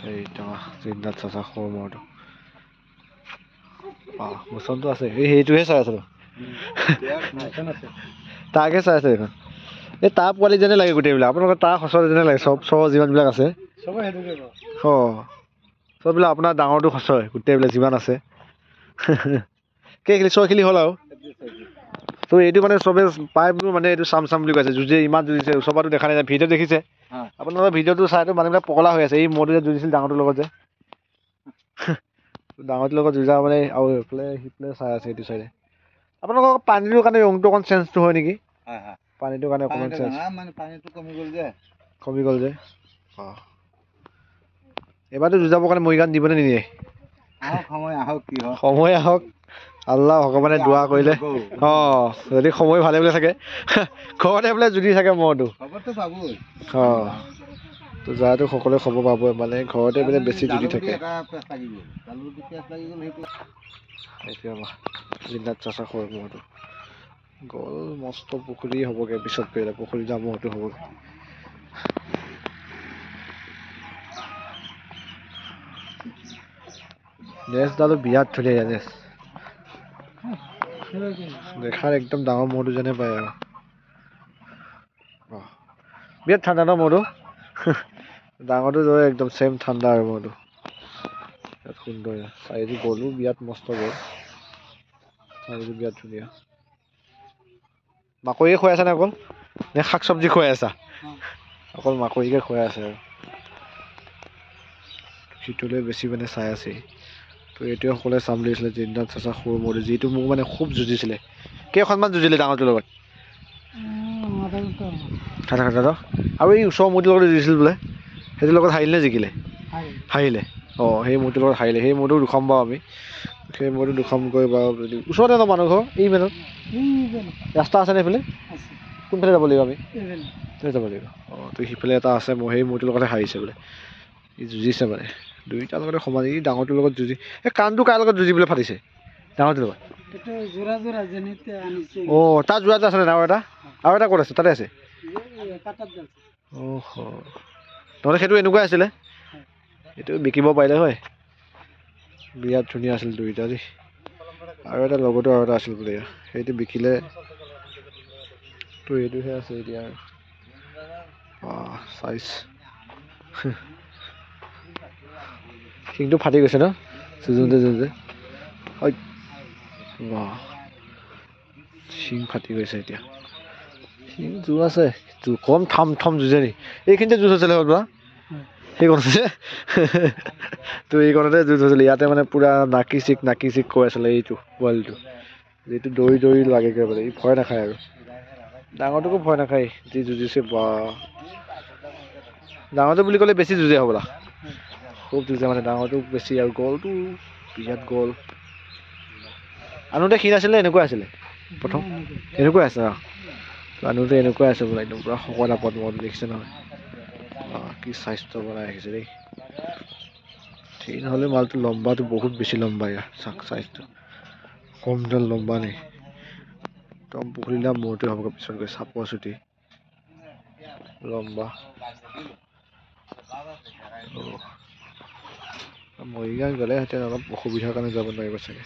এইটো জিন্দাত চাচা সৰু মৰটো মোচনটো আছে সেইটোহে চাই আছো তাকে চাই আছে এইখন এই তাৰ পোৱালি যেনে লাগে গোটেইবিলাক আপোনালোকৰ তাৰ সঁচৰ যেনে লাগে চব যিমানবিলাক আছে চববিলাক আপোনাৰ ডাঙৰটো সঁচয় গোটেইবিলাক যিমান আছে কেই ছয় খেলি হ'ল আৰু তো এইটো মানে চবে পাই বোলো মানে এইটো চাম বুলি কৈছে যুঁজে ইমান যুঁজিছে ওচৰ পৰাটো দেখা নাই ভিডিঅ' দেখিছে আপোনালোকৰ ভিডিঅ'টো চাইতো মানুহবিলাক পগলা হৈ আছে এই মৰটো যে যুঁজিছিল ডাঙৰটোৰ লগত যে ডাঙৰটোৰ লগত যুঁজা মানে আৰু সিফালে চাই আছে এইটো চাইডে আপোনালোকৰ পানীটোৰ কাৰণে ৰংটো অকণ চেঞ্জটো হয় নেকি পানীটোৰ কাৰণে অকণমান চেঞ্জ কমি গ'ল যে এবাৰতো যুঁজাবৰ কাৰণে মৰিগান দিবনে নিদিয়ে সময় আহক আল্লাহ ভগৱানে দোৱা কৰিলে যদি সময় ভালে বোলে থাকে ঘৰতে বোলে জুতি থাকে মৰটো তো যাতো সকলোৱে খবৰ পাবই মানে ঘৰতে বোলে বেছি জুতি থাকে জিন্দাত চাচা সৰু মৰটো গ'ল মস্ত পুখুৰী হ'বগৈ পিছত কৰিলে পুখুৰী যাম মৰটো হ'বগৈ নেচডালো বিৰাট ধুনীয়া নেচ দেখাৰ একদম ডাঙৰ মৰটো যেনে পায় আৰু বিৰাট ঠাণ্ডা ন মৰটো ডাঙৰটো দৰে একদম চেম ঠাণ্ডা আৰু মৰটো বিৰাট সুন্দৰ চাইজো গ'লো বিৰাট মস্ত গ'ল চাইজো বিৰাট ধুনীয়া মাকৈয়ে খুৱাই আছা নে অকল নে শাক চব্জি খুৱাই আছা অকল মাকৈকে খুৱাই আছে আৰু সিটোলৈ বেছি মানে চাই আছে তো এইটোৱে সকলোৱে চাম লাগিছিলে জিন্দাত চাচা সৰু মৰটো যিটো মোক মানে খুব যুঁজিছিলে কেইখনমান যুঁজিলে ডাঙৰটোৰ লগত আৰু এই ওচৰৰ মূৰ্তিৰ লগত যুঁজিছিল বোলে সেইটোৰ লগত হাৰিলে নে জিকিলে হাৰিলে সেই মূৰ্তিৰ লগত হাৰিলে সেই মূৰটো দুখাম বাৰু আমি সেই মূৰটো দুখাম কৰি বাৰু যদি ওচৰতে ন মানুহ ঘৰ এই মেনত ৰাস্তা আছেনে এইফালে কোনফালে যাব লাগিব আমি যাব লাগিব তো সিফালে এটা আছে মই সেই মূৰটোৰ লগতে হাৰিছে বোলে ই যুঁজিছে মানে দুইটাৰ লগতে সমান ই ডাঙৰটোৰ লগত যুঁজি এই কাণটো কাৰ লগত যুঁজিবলৈ ফাটিছে ডাঙৰটোৰ লগত তাৰ যোৰা আছে ডাঙৰ এটা আৰু এটা ক'ত আছে তাতে আছে নহ'লে সেইটো এনেকুৱাই আছিলে এইটো বিকিব পাৰিলে হয় বিৰাট ধুনীয়া আছিল দুইটা দেই আৰু এটা লগতো আৰু এটা আছিল বোলে সেইটো বিকিলে তো এইটোহে আছে এতিয়া আৰু চাইজ শিংটো ফাটি গৈছে ন যুঁজোতে শিং ফাটি গৈছে এতিয়া শিং জোৰ আছে কম থম যুঁজে নি এইখিনিতে যুঁজ হৈছিলে হ'ল বা সেইকণতে তো এইকণতে যুঁজ হৈছিলে ইয়াতে মানে পূৰা নাকি চিক কৈ আছিলে এইটো পোৱালিটো যিটো দৌৰি লাগেগৈ বোলে ই ভয় নাখায় আৰু ডাঙৰটোকো ভয় নাখায় যি যুঁজিছে বা ডাঙৰটো বুলি ক'লে বেছি যুঁজে হ'বলা খুব যুঁজে মানে ডাঙৰটো বেছি আৰু গ'লটো বিৰাট গ'ল আনোতে ক্ষীণ আছিলে এনেকুৱা আছিলে প্ৰথম এনেকুৱাই আছে আনোতে এনেকুৱাই আছে বোলে একদম পূৰা শকত আপত মত দেখিছে নহয় কি স্বাস্থ্য বনাই ৰাখিছে দেই ক্ষীণ হ'লে মালটো লম্বাটো বহুত বেছি লম্বা ইয়াৰ চাইজটো কমডাল লম্বা নে একদম পুখুৰীৰ নাম মূৰটোৱে হ'বগৈ পিছত গৈ চাপৰ চুটি লম্বা মৰিগাঁও গ'লে হেঁতেন অলপ অসুবিধাৰ কাৰণে যাব নোৱাৰিব চাগে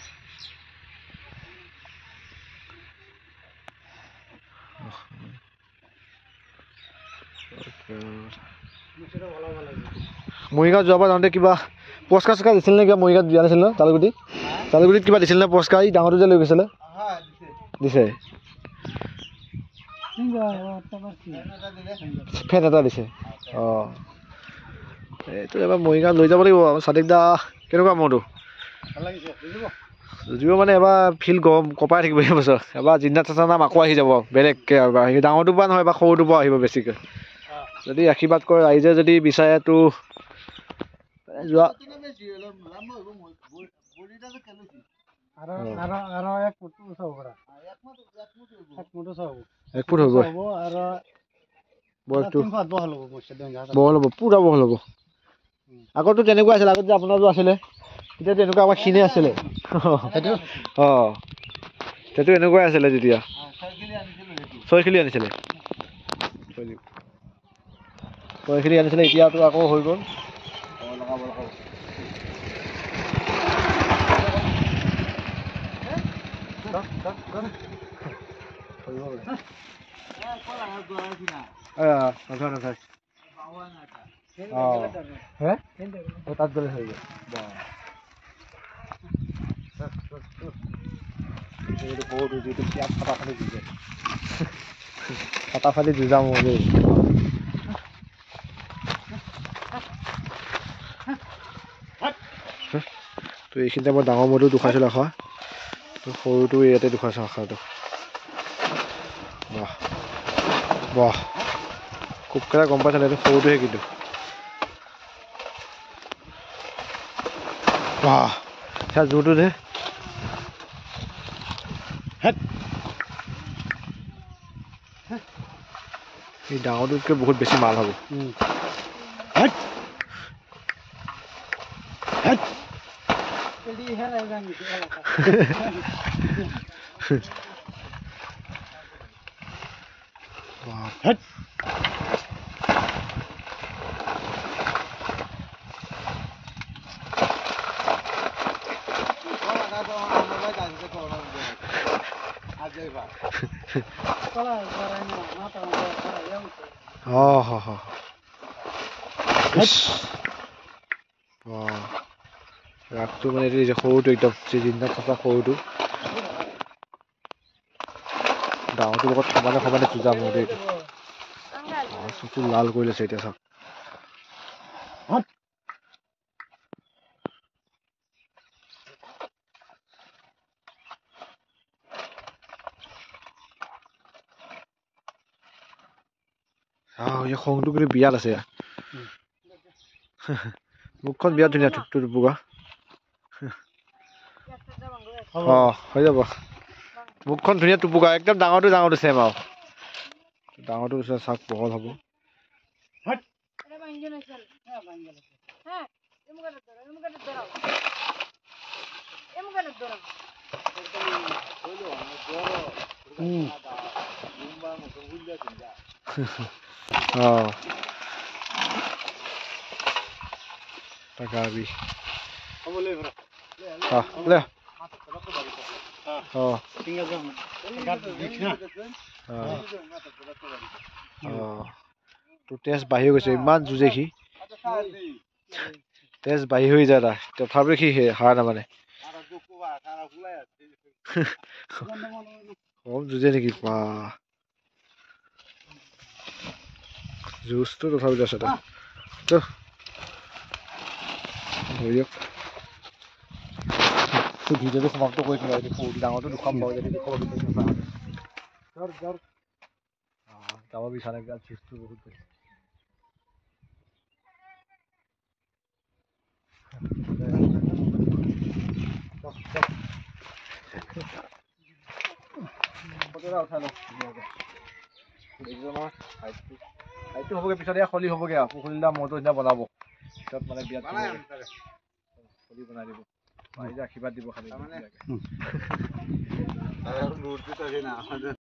মৰিগাঁও যোৱাবাৰ যাওঁতে কিবা পুৰস্কাৰ চস্কাৰ দিছিল নে কিবা মৰিগাঁৱত দিয়া নাছিল ন তালুগুটিত কিবা দিছিল নে পুৰস্কাৰ এই ডাঙৰটো যে লৈ গৈছিলে দিছে ফেন এটা দিছে এইটো এবাৰ মৰিগাঁও লৈ যাব লাগিব চাদিক দা কেনেকুৱা মৰটো যদিও মানে এবাৰ ফিল্ড গৰম কপাই থাকিব এই বছৰ এবাৰ জিন্দাত চাচা নাম আকৌ আহি যাব বেলেগকৈ আৰু ডাঙৰটোৰ পৰা নহয় বা সৰুটোৰ পৰা আহিব বেছিকৈ যদি আশীৰ্বাদ কৰে ৰাইজে যদি বিচাৰে তো যোৱা এক ফুট হ'ব বহল হ'ব পূৰা বহল হ'ব আগতো তেনেকুৱা আছিলে আগত যে আপোনাৰটো আছিলে তেতিয়া তেনেকুৱা আমাৰ ক্ষীণে আছিলে সেইটো এনেকুৱাই আছিলে তেতিয়া 6 খেলি আনিছিলে তো এইখিনি আনিছিলে এতিয়াতো আকৌ হৈ গ'ল লগাব তাত গ'লে হৈ গ'ল ফাটা ফাটি যুঁজা মোৰ দেই তো এইখিনিতে মই ডাঙৰ মূৰটো দুখাইছিলোঁ আখা তো সৰুটো ইয়াতে দুখাইছোঁ আখাটো বাহ বাহ খুব কেইটা গম পাইছিলে এইটো সৰুটোহে কিন্তু বাহ চাৰ জোৰটো দে এই ডাঙৰটোতকৈ বহুত বেছি মাল হ'ব ৰাগটো মানে এইটো যে সৰুটো একদম যিদিনা থকা সৰুটো ডাঙৰটোৰ লগত সমানে সমানে যুঁজা মোৰ দেই চকু লাল কৰি লৈছে এতিয়া চাওক খংটো কিন্তু বিয়াত আছে মুখখন বিয়াত ধুনীয়া টুকটো টুপুকা হৈ যাব মুখখন ধুনীয়া টুপুকা একদম ডাঙৰটো চেম আৰু ডাঙৰটো চাওক বহল হ'ব Tagabi. তো টেষ্ট বাঢ়ি গৈছে ইমান যুঁজে সি টেষ্ট বাঢ়ি হৈ যায় তাৰ তথাপিও সি হাৰ নামানে কম যুঁজে নেকি পা যুঁজটো তথাপিও আছে তাৰ ভিডিঅ'টো সমাপ্ত কৰিছিল ডাঙৰটো দুখাম পাব যদি যাব বিচাৰে যুঁজটো বহুত বেছি হাইটটো হ'বগে পিছত এয়া খলি হ'বগে আৰু পুখুৰীলা মটো এতিয়া বনাব পিছত মানে বিয়াত খলি বনাই দিব আশীৰ্বাদ দিব খালি